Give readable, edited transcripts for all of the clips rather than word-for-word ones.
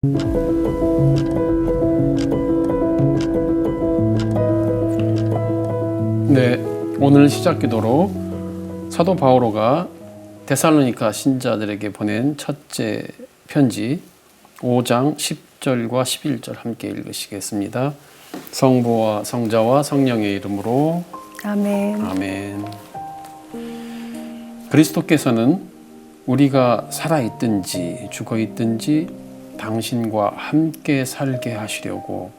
네, 오늘 시작 기도로 사도 바오로가 데살로니가 신자들에게 보낸 첫째 편지 5장 10절과 11절 함께 읽으시겠습니다. 성부와 성자와 성령의 이름으로 아멘. 아멘. 그리스도께서는 우리가 살아있든지 죽어있든지 당신과 함께 살게 하시려고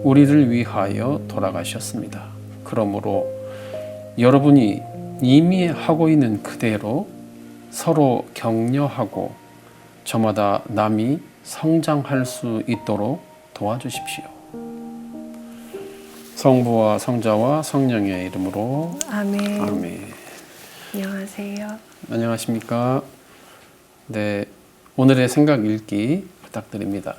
우리를 위하여 돌아가셨습니다. 그러므로 여러분이 이미 하고 있는 그대로 서로 격려하고 저마다 남이 성장할 수 있도록 도와주십시오. 성부와 성자와 성령의 이름으로 아멘. 아멘. 안녕하세요. 안녕하십니까? 네, 오늘의 생각 읽기 부탁드립니다.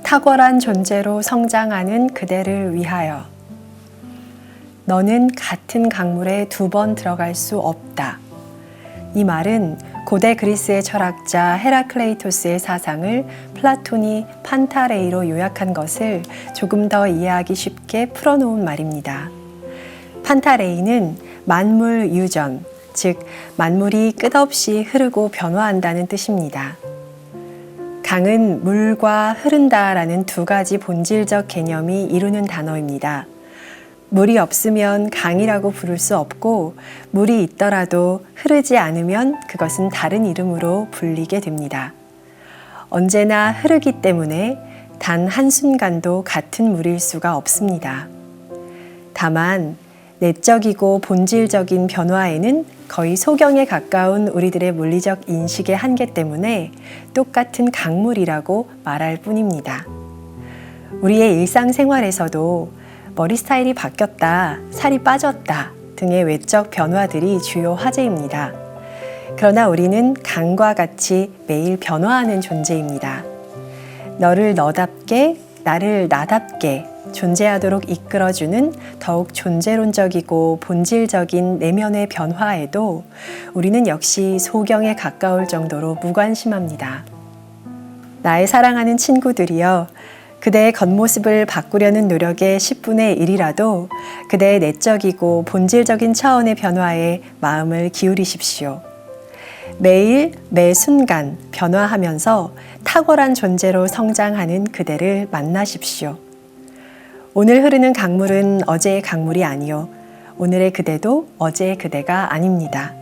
탁월한 존재로 성장하는 그대를 위하여. 너는 같은 강물에 2번 들어갈 수 없다. 이 말은 고대 그리스의 철학자 헤라클레이토스의 사상을 플라톤이 판타레이로 요약한 것을 조금 더 이해하기 쉽게 풀어놓은 말입니다. 판타레이는 만물 유전, 즉 만물이 끝없이 흐르고 변화한다는 뜻입니다. 강은 물과 흐른다라는 2가지 본질적 개념이 이루는 단어입니다. 물이 없으면 강이라고 부를 수 없고, 물이 있더라도 흐르지 않으면 그것은 다른 이름으로 불리게 됩니다. 언제나 흐르기 때문에 단 한순간도 같은 물일 수가 없습니다. 다만 내적이고 본질적인 변화에는 거의 소경에 가까운 우리들의 물리적 인식의 한계 때문에 똑같은 강물이라고 말할 뿐입니다. 우리의 일상생활에서도 머리 스타일이 바뀌었다, 살이 빠졌다 등의 외적 변화들이 주요 화제입니다. 그러나 우리는 강과 같이 매일 변화하는 존재입니다. 너를 너답게, 나를 나답게 존재하도록 이끌어주는 더욱 존재론적이고 본질적인 내면의 변화에도 우리는 역시 소경에 가까울 정도로 무관심합니다. 나의 사랑하는 친구들이여, 그대의 겉모습을 바꾸려는 노력의 10분의 1이라도 그대의 내적이고 본질적인 차원의 변화에 마음을 기울이십시오. 매일 매 순간 변화하면서 탁월한 존재로 성장하는 그대를 만나십시오. 오늘 흐르는 강물은 어제의 강물이 아니요, 오늘의 그대도 어제의 그대가 아닙니다.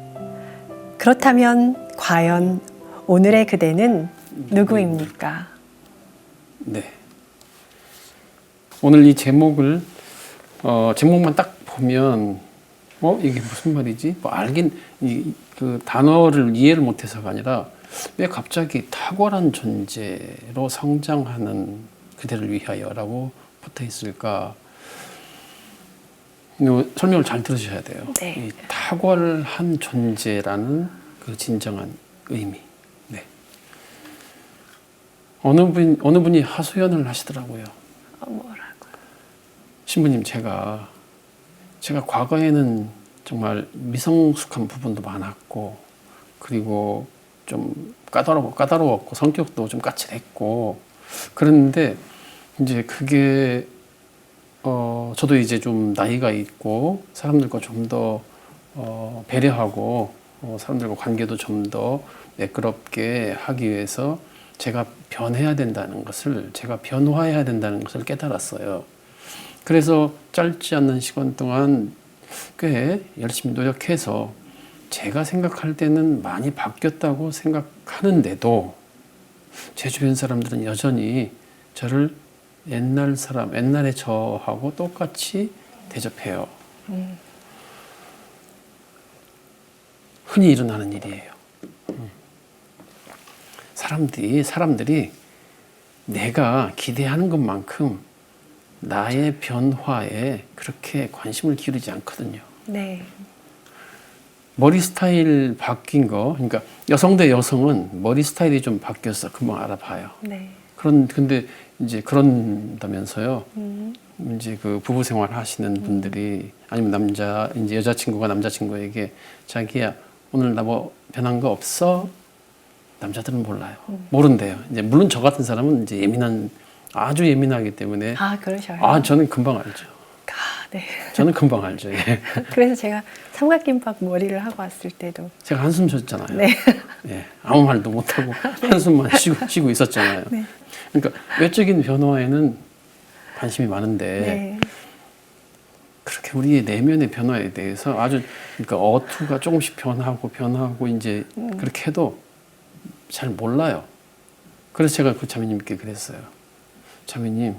그렇다면 과연 오늘의 그대는 누구입니까? 네. 오늘 이 제목을 제목만 딱 보면 이게 무슨 말이지? 알긴 그 단어를 이해를 못해서가 아니라 왜 갑자기 탁월한 존재로 성장하는 그대를 위하여라고 붙어 있을까? 설명을 잘 들으셔야 돼요. 네. 이 탁월한 존재라는 그 진정한 의미. 네. 어느 분이 하소연을 하시더라고요. 뭐라고요? 신부님, 제가 과거에는 정말 미성숙한 부분도 많았고, 그리고 좀 까다로웠고, 성격도 좀 까칠했고, 그랬는데, 이제 그게, 저도 이제 좀 나이가 있고, 사람들과 좀 더, 배려하고, 사람들과 관계도 좀 더 매끄럽게 하기 위해서 제가 변화해야 된다는 것을 깨달았어요. 그래서 짧지 않는 시간 동안 꽤 열심히 노력해서 제가 생각할 때는 많이 바뀌었다고 생각하는데도 제 주변 사람들은 여전히 저를 옛날에 저하고 똑같이 대접해요. 흔히 일어나는 일이에요. 사람들이 내가 기대하는 것만큼 나의 변화에 그렇게 관심을 기울이지 않거든요. 네. 머리 스타일 바뀐 거, 그러니까 여성 대 여성은 머리 스타일이 좀 바뀌었어. 금방 알아봐요. 네. 근데 이제 그런다면서요. 이제 그 부부 생활 하시는 분들이 아니면 이제 여자친구가 남자친구에게 자기야 오늘 나 뭐 변한 거 없어? 남자들은 몰라요. 모른대요. 이제 물론 저 같은 사람은 이제 아주 예민하기 때문에 그러셔요. 저는 금방 알죠. 네. 저는 금방 알죠. 예. 그래서 제가 삼각김밥 머리를 하고 왔을 때도 제가 한숨 쉬었잖아요. 네. 예, 아무 말도 못하고 한숨만 쉬고 있었잖아요. 네. 그러니까 외적인 변화에는 관심이 많은데 네. 그렇게 우리의 내면의 변화에 대해서 그러니까 어투가 조금씩 변하고 이제 그렇게 해도 잘 몰라요. 그래서 제가 그 자매님께 그랬어요. 자매님,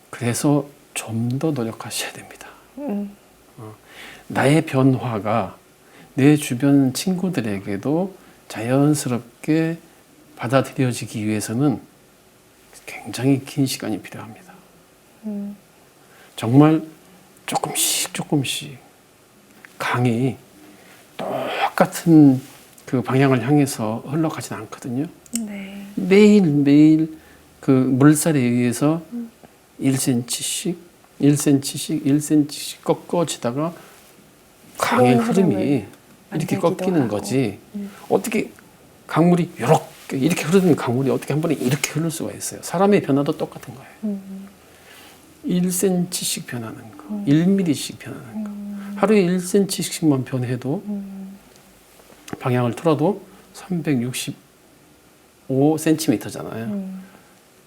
그래서 좀 더 노력하셔야 됩니다. 나의 변화가 내 주변 친구들에게도 자연스럽게 받아들여지기 위해서는 굉장히 긴 시간이 필요합니다. 정말 조금씩 강이 똑같은 그 방향을 향해서 흘러가진 않거든요. 네. 매일 그 물살에 의해서 1cm씩 꺾어지다가 강의 흐름이 이렇게 꺾이는 거지. 어떻게 강물이 이렇게 흐르는 강물이 어떻게 한 번에 이렇게 흐를 수가 있어요. 사람의 변화도 똑같은 거예요. 1cm씩 변하는 거, 1mm씩 변하는 거. 하루에 1cm씩만 변해도 방향을 틀어도 365cm잖아요.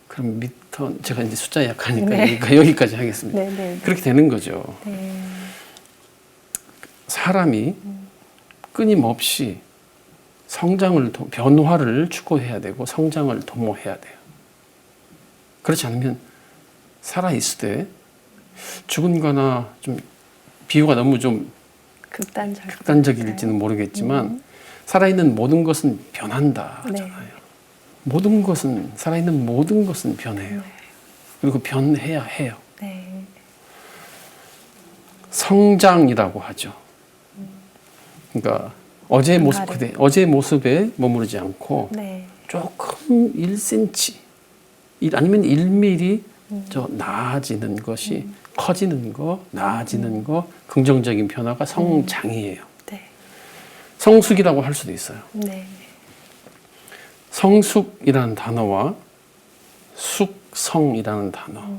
그럼 미터, 제가 이제 숫자에 약하니까 네. 여기까지 하겠습니다. 네. 그렇게 되는 거죠. 네. 사람이 끊임없이 변화를 추구해야 되고 성장을 도모해야 돼요. 그렇지 않으면 살아있을 때 죽은 거나 좀 비유가 너무 좀 극단적일지는 모르겠지만 살아있는 모든 것은 변한다잖아요. 살아있는 모든 것은 변해요. 그리고 변해야 해요. 네. 성장이라고 하죠. 그러니까 어제의 모습에 머무르지 않고 네. 조금 1cm 아니면 1mm 저 나아지는 것이 커지는 거, 나아지는 거, 긍정적인 변화가 성장이에요. 네. 성숙이라고 할 수도 있어요. 네. 성숙이라는 단어와 숙성이라는 단어.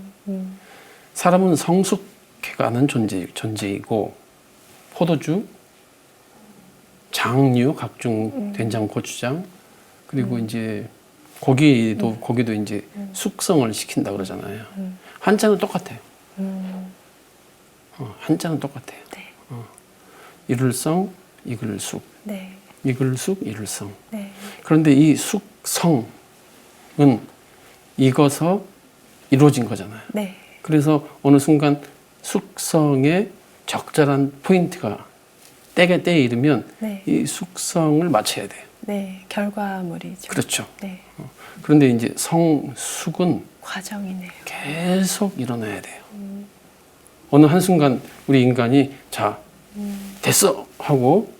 사람은 성숙해가는 존재이고 포도주, 장류, 각종 된장, 고추장, 그리고 이제 고기도 이제 숙성을 시킨다 그러잖아요. 한자는 똑같아요. 한자는 똑같아요. 네. 이를성, 이글숙, 네. 이글숙, 이를성. 네. 그런데 이 숙성은 익어서 이루어진 거잖아요. 네. 그래서 어느 순간 숙성의 적절한 포인트가 때에 이르면 네. 이 숙성을 마쳐야 돼요. 네. 결과물이죠. 그렇죠. 네. 그런데 이제 성숙은 과정이네요. 계속 일어나야 돼요. 어느 한순간 우리 인간이 됐어 하고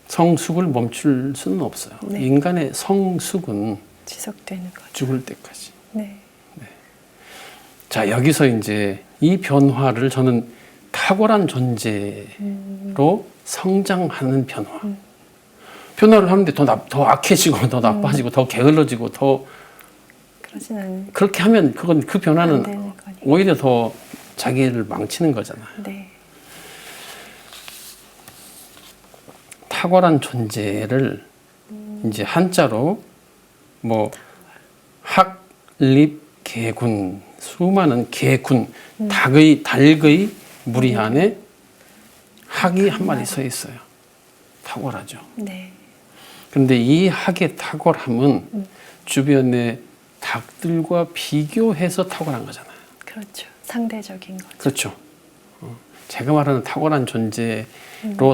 성숙을 멈출 수는 없어요. 네. 인간의 성숙은 지속되는 거죠. 죽을 때까지. 네. 자, 여기서 이제 이 변화를 저는 탁월한 존재로 성장하는 변화. 변화를 하는데 더 악해지고, 더 나빠지고, 더 게을러지고, 그러진 않는. 그렇게 하면 그 안 변화는 되는 거니까. 오히려 더 자기를 망치는 거잖아요. 네. 탁월한 존재를 이제 한자로 뭐 학립개군, 수많은 개군, 닭의 무리 안에 학이 한 마리 서 있어요. 탁월하죠. 네. 그런데 이 학의 탁월함은 주변의 닭들과 비교해서 탁월한 거잖아요. 그렇죠. 상대적인 거죠. 그렇죠. 제가 말하는 탁월한 존재로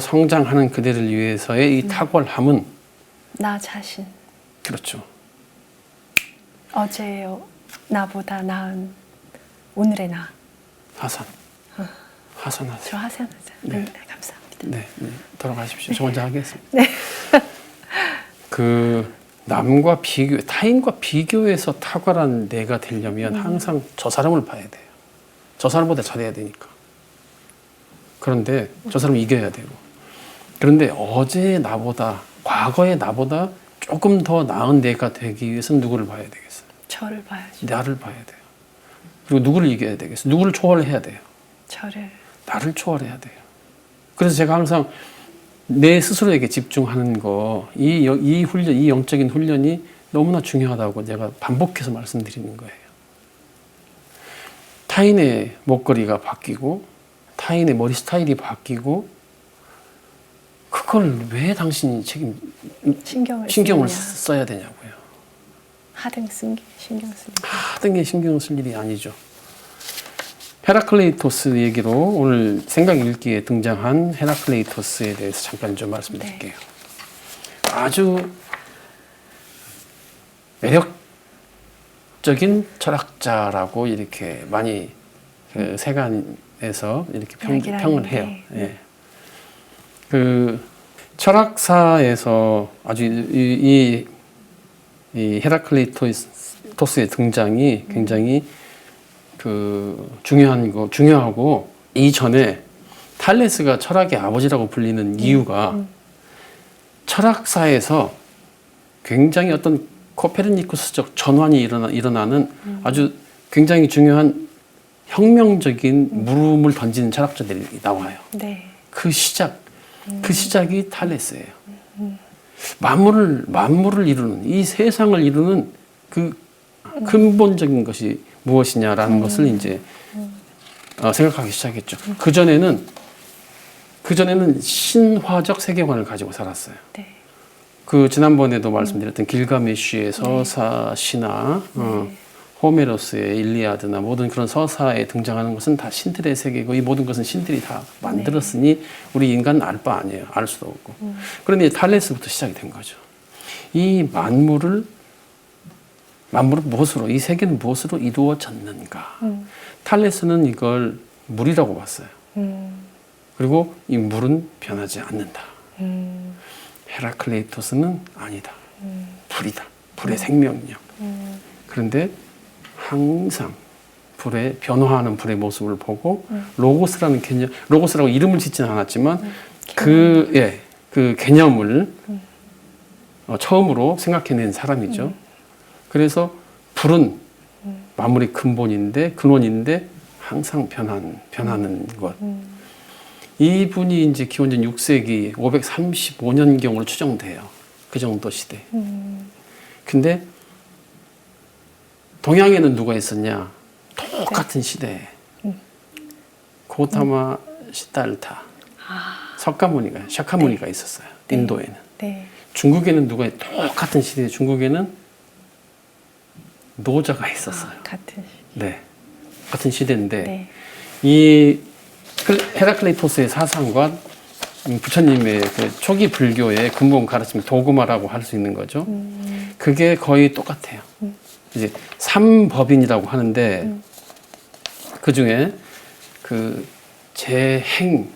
성장하는 그대를 위해서의 이 탁월함은 나 자신. 그렇죠. 어제의 나보다 나은 오늘의 나. 하산. 하산하세요. 저 하산하자. 네. 네. 감사합니다. 네, 돌아가십시오. 저 먼저 하겠습니다. 네. 남과 비교, 타인과 비교해서 탁월한 내가 되려면 항상 저 사람을 봐야 돼요. 저 사람보다 잘해야 되니까. 그런데 저 사람을 이겨야 되고. 그런데 어제의 나보다, 과거의 나보다 조금 더 나은 내가 되기 위해서는 누구를 봐야 되겠어요? 저를 봐야죠. 나를 봐야 돼요. 그리고 누구를 이겨야 되겠어요? 누구를 초월해야 돼요? 저를. 나를 초월해야 돼요. 그래서 제가 항상 내 스스로에게 집중하는 거, 이 훈련, 이 영적인 훈련이 너무나 중요하다고 제가 반복해서 말씀드리는 거예요. 타인의 목걸이가 바뀌고, 타인의 머리 스타일이 바뀌고, 그걸 왜 당신이 신경을 써야 되냐고요. 하등 신경 쓰는 하등에 신경 쓸 일이 아니죠. 헤라클레이토스 얘기로 오늘 생각 읽기에 등장한 헤라클레이토스에 대해서 잠깐 좀 말씀드릴게요. 아주 매력적인 철학자라고 이렇게 많이 그 세간에서 이렇게 평을 해요. 예. 그 철학사에서 아주 이 헤라클레이토스의 등장이 굉장히 그 중요하고 이전에 탈레스가 철학의 아버지라고 불리는 이유가 철학사에서 굉장히 어떤 코페르니쿠스적 전환이 일어나는 아주 굉장히 중요한 혁명적인 물음을 던지는 철학자들이 나와요. 네. 그 시작이 탈레스예요. 만물을 이루는, 이 세상을 이루는 그 근본적인 것이 무엇이냐라는 것을 이제 생각하기 시작했죠. 그전에는 신화적 세계관을 가지고 살았어요. 네. 그 지난번에도 말씀드렸던 길가메쉬의 서사 신화, 호메로스의 일리아드나 모든 그런 서사에 등장하는 것은 다 신들의 세계고 이 모든 것은 신들이 다 만들었으니 우리 인간은 알 바 아니에요. 알 수도 없고. 그런데 탈레스부터 시작이 된 거죠. 이 만물을 무엇으로, 이 세계는 무엇으로 이루어졌는가. 탈레스는 이걸 물이라고 봤어요. 그리고 이 물은 변하지 않는다. 헤라클레이토스는 아니다. 불이다. 불의 생명력. 그런데 항상 변화하는 불의 모습을 보고 로고스라는 개념, 로고스라고 이름을 짓지는 않았지만 그 개념을 처음으로 생각해낸 사람이죠. 그래서 불은 만물의 근원인데 항상 변하는 것. 이분이 이제 기원전 6세기 535년경으로 추정돼요. 그 정도 시대. 근데 동양에는 누가 있었냐? 똑같은 시대에 고타마 시달타, 샤카무니가 있었어요. 인도에는. 네. 중국에는 똑같은 시대에 중국에는 노자가 있었어요. 같은 시대인데 이 헤라클레이토스의 사상과 부처님의 그 초기 불교의 근본 가르침 도그마라고 할 수 있는 거죠. 그게 거의 똑같아요. 이제 삼법인이라고 하는데 그 중에 그 재행무상,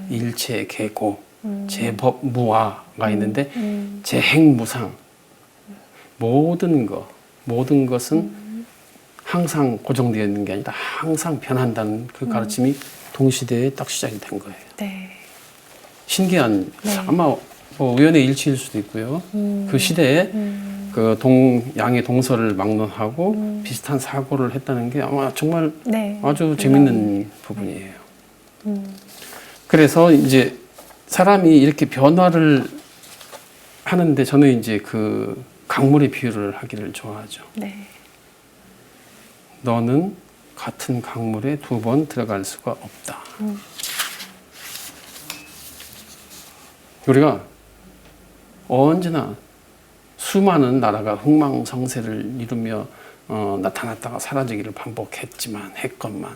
일체계고, 재법무화가 있는데 재행무상, 모든 것은 항상 고정되어 있는 게 아니라 항상 변한다는 그 가르침이 동시대에 딱 시작이 된 거예요. 네. 신기한, 아마 우연의 일치일 수도 있고요. 그 시대에 그 양의 동서를 막론하고 비슷한 사고를 했다는 게 아마 정말 아주 재밌는 부분이에요. 그래서 이제 사람이 이렇게 변화를 하는데 저는 이제 그 강물의 비유를 하기를 좋아하죠. 네. 너는 같은 강물에 2번 들어갈 수가 없다. 우리가 언제나 수많은 나라가 흥망성쇠를 이루며 나타났다가 사라지기를 했건만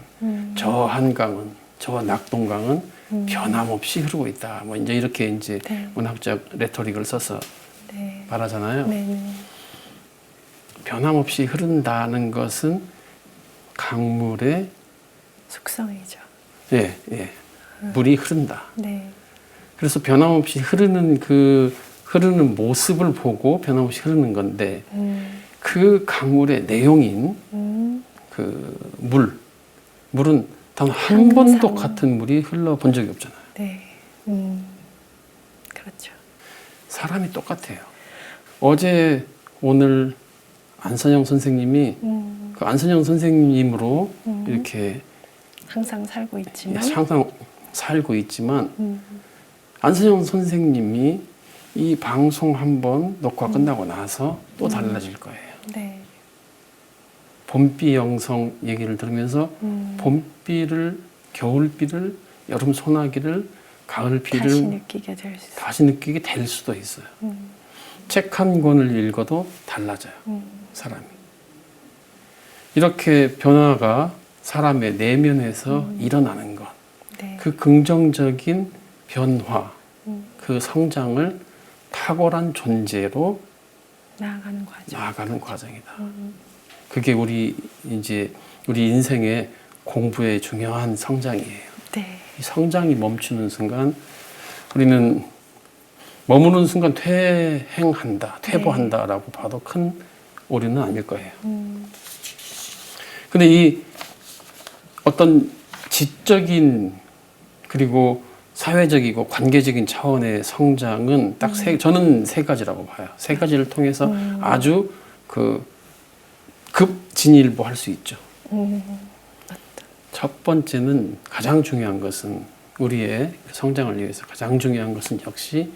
저 한강은, 저 낙동강은 변함없이 흐르고 있다. 뭐 이제 이렇게 이제 문학적 레토릭을 써서 말하잖아요. 변함없이 흐른다는 것은 강물의 속성이죠. 물이 흐른다. 네. 그래서 변함없이 흐르는 그 흐르는 모습을 보고 변함없이 흐르는 건데 그 강물의 내용인 그 물은 단 한 번도 같은 물이 흘러본 적이 없잖아요. 네. 그렇죠. 사람이 똑같아요. 어제 오늘 안선영 선생님이 그 안선영 선생님으로 이렇게 항상 살고 있지만 항상 살고 있지만 안선영 선생님이 이 방송 한번 녹화 끝나고 나서 또 달라질 거예요. 네. 봄비 영성 얘기를 들으면서 봄비를, 겨울비를, 여름 소나기를, 가을비를 다시 느끼게 될 수 있어요. 다시 느끼게 될 수도 있어요. 책 한 권을 읽어도 달라져요. 사람이. 이렇게 변화가 사람의 내면에서 일어나는 것. 네. 그 긍정적인 변화, 그 성장을 탁월한 존재로 나아가는 과정이다. 그게 우리 인생의 공부의 중요한 성장이에요. 네. 이 성장이 멈추는 순간 우리는 머무는 순간 퇴보한다라고 봐도 큰 오류는 아닐 거예요. 근데 이 어떤 지적인 그리고 사회적이고 관계적인 차원의 성장은 딱 저는 세 가지라고 봐요. 세 가지를 통해서 아주 급진일보할 수 있죠. 첫 번째는 가장 중요한 것은 우리의 성장을 위해서 가장 중요한 것은 역시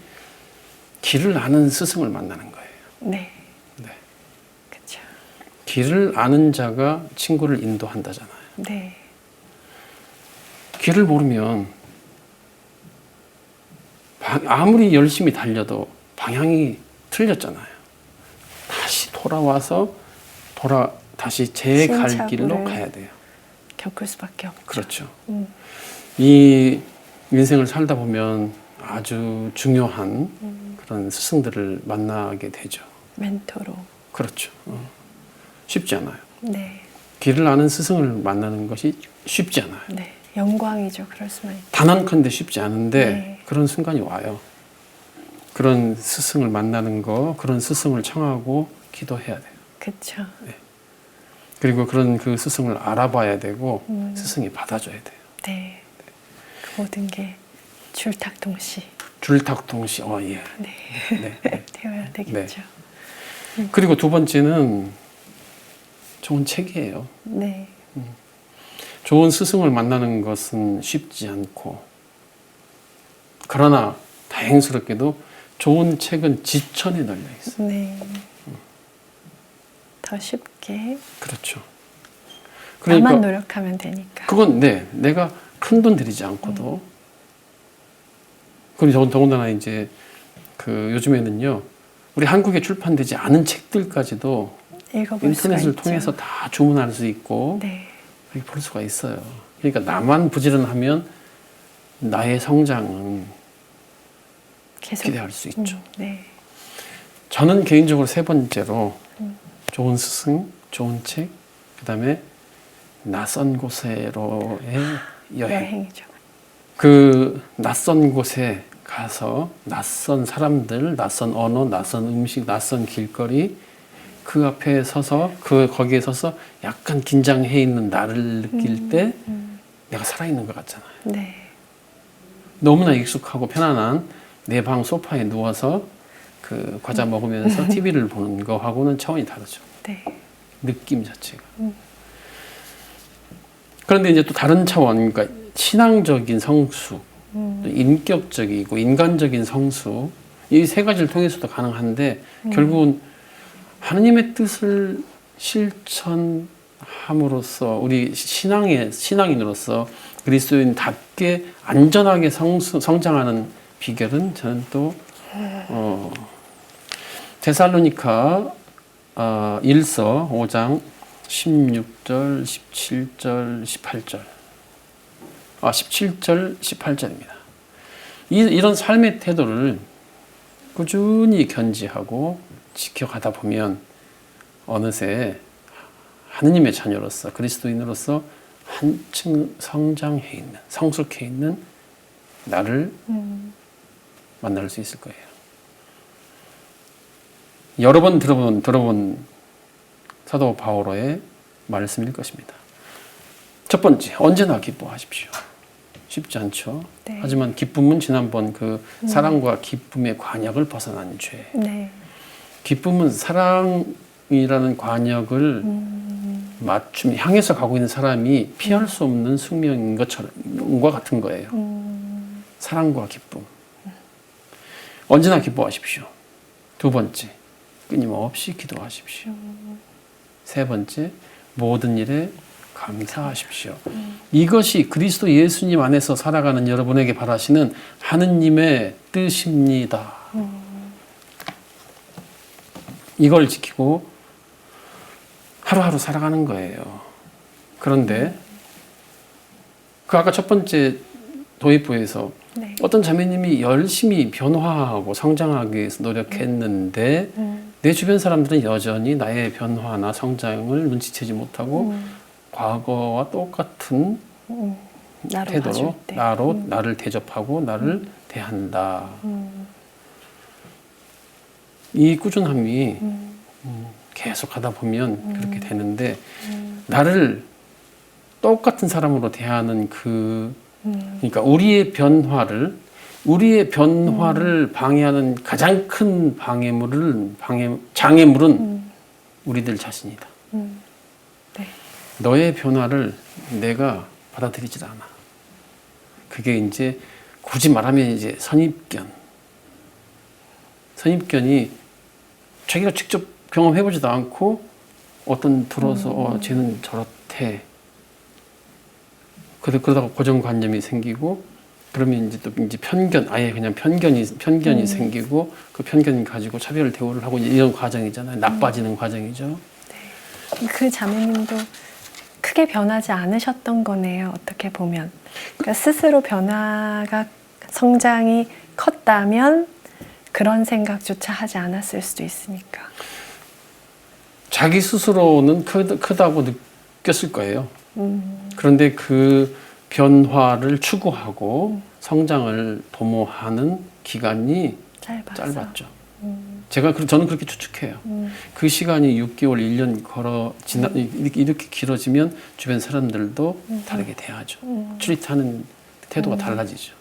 길을 아는 스승을 만나는 거예요. 네. 네. 그렇죠. 길을 아는 자가 친구를 인도한다잖아요. 네. 길을 모르면 아무리 열심히 달려도 방향이 틀렸잖아요. 다시 돌아와서 다시 제 갈 길로 가야 돼요. 겪을 수밖에 없죠. 그렇죠. 이 인생을 살다 보면 아주 중요한 그런 스승들을 만나게 되죠. 멘토로. 그렇죠. 쉽지 않아요. 네. 길을 아는 스승을 만나는 것이 쉽지 않아요. 네. 영광이죠. 그럴 수만 있죠. 단언컨대 쉽지 않은데 네. 그런 순간이 와요. 그런 스승을 만나는 거, 그런 스승을 청하고 기도해야 돼요. 그렇죠. 네. 그리고 그 스승을 알아봐야 되고 스승이 받아줘야 돼요. 네. 그 모든 게 줄탁동시. 줄탁동시. 예. 네. 네. 네. 되어야 되겠죠. 그리고 두 번째는 좋은 책이에요. 네. 좋은 스승을 만나는 것은 쉽지 않고 그러나 다행스럽게도 좋은 책은 지천에 널려 있어요. 네. 더 쉽게. 그렇죠. 나만 노력하면 되니까. 그건 내가 큰 돈 들이지 않고도. 그리고 더군다나 이제 요즘에는요, 우리 한국에 출판되지 않은 책들까지도 인터넷을 통해서 다 주문할 수 있고, 네. 볼 수가 있어요. 그러니까 나만 부지런하면 나의 성장은 계속 기대할 수 있죠. 네. 저는 개인적으로 세 번째로 좋은 스승, 좋은 책, 그 다음에 낯선 곳으로의 여행이죠. 그 낯선 곳에 가서 낯선 사람들, 낯선 언어, 낯선 음식, 낯선 길거리 그 앞에 서서 거기에 서서 약간 긴장해 있는 나를 느낄 때 내가 살아있는 것 같잖아요. 네. 너무나 익숙하고 편안한 내 방 소파에 누워서 그 과자 먹으면서 TV를 보는 거하고는 차원이 다르죠. 네. 느낌 자체가. 그런데 이제 또 다른 차원, 그러니까 신앙적인 성수, 또 인격적이고 인간적인 성수, 이 세 가지를 통해서도 가능한데 결국은 하느님의 뜻을 실천함으로써 우리 신앙인으로서 그리스도인답게 안전하게 성장하는 비결은 저는 또 데살로니가 1서 5장 16절, 17절, 18절 17절, 18절입니다. 이런 삶의 태도를 꾸준히 견지하고 지켜가다 보면 어느새 하느님의 자녀로서 그리스도인으로서 한층 성장해 있는, 성숙해 있는 나를 만날 수 있을 거예요. 여러 번 들어본 사도 바오로의 말씀일 것입니다. 첫 번째, 언제나 기뻐하십시오. 쉽지 않죠. 네. 하지만 기쁨은 지난번 그 사랑과 기쁨의 관역을 벗어난 죄. 네. 기쁨은 기쁨은 사랑이라는 관역을 향해서 가고 있는 사람이 피할 수 없는 숙명인 것과 같은 거예요. 사랑과 기쁨. 언제나 기뻐하십시오. 두 번째, 끊임없이 기도하십시오. 세 번째, 모든 일에 감사하십시오. 이것이 그리스도 예수님 안에서 살아가는 여러분에게 바라시는 하느님의 뜻입니다. 이걸 지키고 하루하루 살아가는 거예요. 그런데 그 아까 첫 번째 도입부에서 네. 어떤 자매님이 열심히 변화하고 성장하기 위해서 노력했는데 내 주변 사람들은 여전히 나의 변화나 성장을 눈치채지 못하고 과거와 똑같은 나로 태도로 봐줄 때. 나를 대접하고 나를 대한다. 이 꾸준함이 계속 하다 보면 그렇게 되는데 나를 똑같은 사람으로 대하는 그러니까 우리의 변화를 방해하는 가장 큰 장애물은 우리들 자신이다. 네. 너의 변화를 내가 받아들이질 않아. 그게 이제 굳이 말하면 이제 선입견이 자기가 직접 경험해보지도 않고 들어서 쟤는 저렇대. 그러다가 고정관념이 생기고 그러면 이제 또 이제 아예 그냥 편견이 생기고 그 편견 가지고 차별 대우를 하고 이런 과정이잖아요. 나빠지는 과정이죠. 네. 그 자매님도 크게 변하지 않으셨던 거네요. 어떻게 보면. 그러니까 스스로 성장이 컸다면 그런 생각조차 하지 않았을 수도 있으니까. 자기 스스로는 크다고 느꼈을 거예요. 그런데 그 변화를 추구하고 성장을 도모하는 기간이 짧았죠. 저는 그렇게 추측해요. 그 시간이 6개월, 1년 이렇게 길어지면 주변 사람들도 다르게 대하죠. 트리트하는 태도가 달라지죠.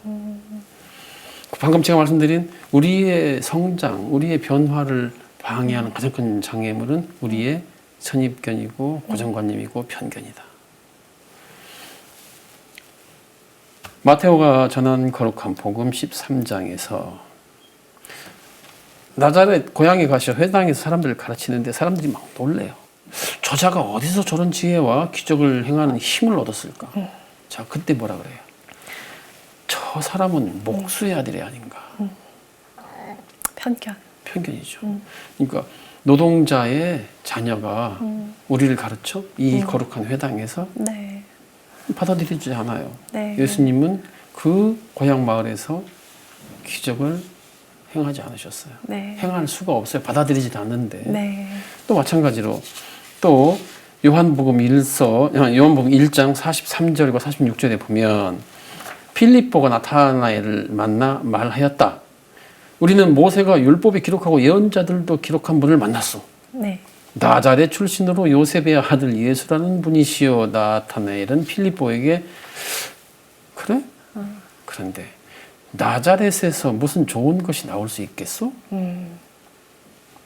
방금 제가 말씀드린 우리의 성장, 우리의 변화를 방해하는 가장 큰 장애물은 우리의 선입견이고 고정관념이고 편견이다. 마테오가 전한 거룩한 복음 13장에서 나자렛 고향에 가셔 회당에서 사람들을 가르치는데 사람들이 막 놀래요. 저자가 어디서 저런 지혜와 기적을 행하는 힘을 얻었을까? 자, 그때 뭐라 그래요? 저 사람은 목수의 아들이 아닌가? 편견이죠. 그러니까 노동자의 자녀가 우리를 가르쳐 이 거룩한 회당에서 네. 받아들이지 않아요. 네. 예수님은 그 고향 마을에서 기적을 행하지 않으셨어요. 네. 행할 수가 없어요. 받아들이지 않는데. 네. 또 마찬가지로 또 요한복음 1장 43절과 46절에 보면 필립보가 나타나엘을 만나 말하였다. 우리는 모세가 율법에 기록하고 예언자들도 기록한 분을 만났소. 네. 나자렛 출신으로 요셉의 아들 예수라는 분이시요. 나타나엘은 필립보에게 그래? 그런데 나자렛에서 무슨 좋은 것이 나올 수 있겠소?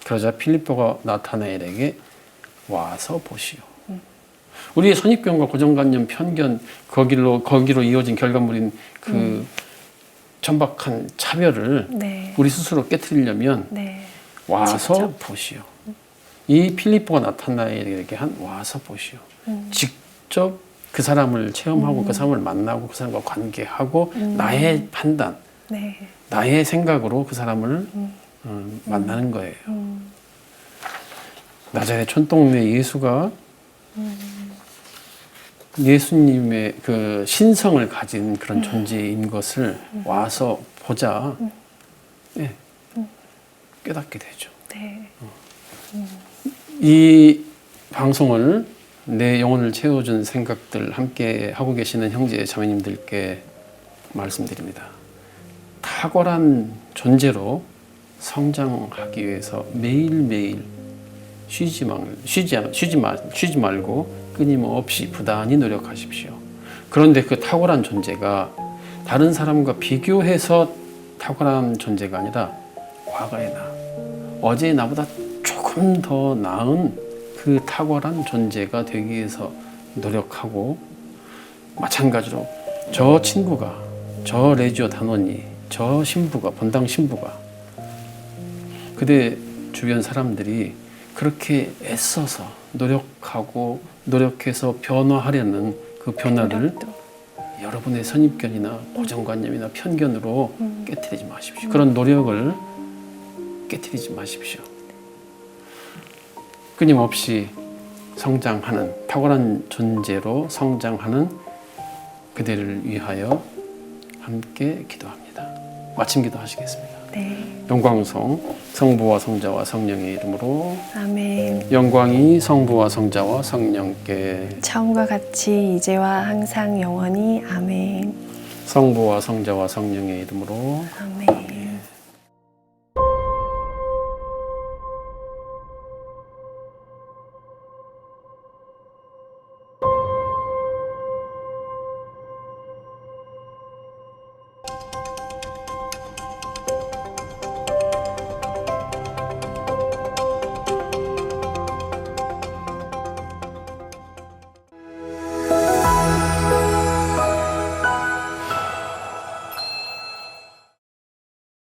그러자 필립보가 나타나엘에게 와서 보시오. 우리의 선입견과 고정관념, 편견 거기로 이어진 결과물인 그 천박한 차별을 네. 우리 스스로 깨트리려면 네. 와서 직접. 보시오. 이 필립보가 나타나엘에게 와서 보시오. 직접 그 사람을 체험하고 그 사람을 만나고 그 사람과 관계하고 나의 판단, 네. 나의 생각으로 그 사람을 만나는 거예요. 나자렛 촌동네 예수가 예수님의 그 신성을 가진 그런 존재인 것을 와서 보자 예, 깨닫게 되죠. 네. 이 방송을 내 영혼을 채워준 생각들 함께 하고 계시는 형제 자매님들께 말씀드립니다. 탁월한 존재로 성장하기 위해서 매일매일 쉬지 말고 끊임없이 부단히 노력하십시오. 그런데 그 탁월한 존재가 다른 사람과 비교해서 탁월한 존재가 아니라 과거의 나, 어제의 나보다 조금 더 나은 그 탁월한 존재가 되기 위해서 노력하고, 마찬가지로 저 친구가, 저 레지오 단원이, 저 신부가, 본당 신부가, 그대 주변 사람들이 그렇게 애써서 노력하고 노력해서 변화하려는 그 변화를 노력도. 여러분의 선입견이나 고정관념이나 편견으로 깨트리지 마십시오. 그런 노력을 깨트리지 마십시오. 끊임없이 성장하는 탁월한 존재로 성장하는 그대를 위하여 함께 기도합니다. 마침 기도하시겠습니다. 네. 영광성 성부와 성자와 성령의 이름으로. 아멘. 영광이 성부와 성자와 성령께. 처음과 같이 이제와 항상 영원히 아멘. 성부와 성자와 성령의 이름으로. 아멘.